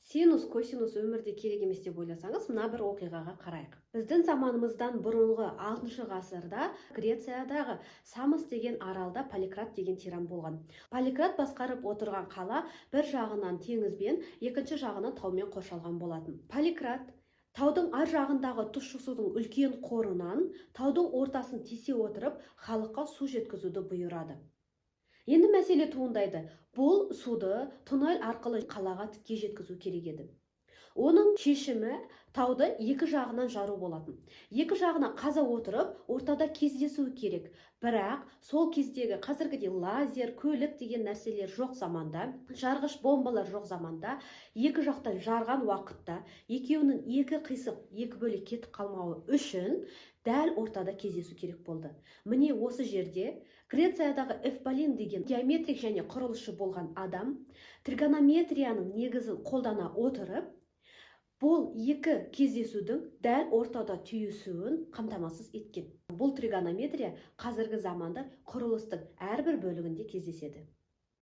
Синус, косинус өмірде керек емес деп ойласаңыз, мына бір оқиғаға қарайық. Біздің заманымыздан бұрынғы 6 ғасырда Грециядағы Самос деген аралда Поликрат деген тиран болған. Поликрат басқарып отырған қала бір жағынан теңізбен, екінші жағынан таумен қоршалған болатын. Поликрат таудың ар жағындағы тұщы судың үлкен қорынан таудың ортасын тесе отырып, халыққа су жеткізуді бұйырады. Енді мәселе туындайды. Бұл суды туннель арқылы қалаға тіке жеткізу керек еді. Оның шешімі тауды екі жағынан жару болатын. Екі жағына қаза отырып, ортада кездесу керек. Бірақ сол кездегі қазіргідей лазер, көлік деген нәрселер жоқ заманда, жарғыш бомбалар жоқ заманда, екі жақтан жарған уақытта екеуінің екі қисық екі бөлек кетіп қалмауы үшін дәл ортада кездесу керек болды. Міне осы жерде Грециядағы Эвполин деген геометрик және құрылысшы болған адам тригонометрияның негізін қолдана отырып, бұл екі кездесудің дәл ортада түйісуін қамтамасыз еткен. Бұл тригонометрия қазіргі заманда құрылыстың әрбір бөлігінде кездеседі.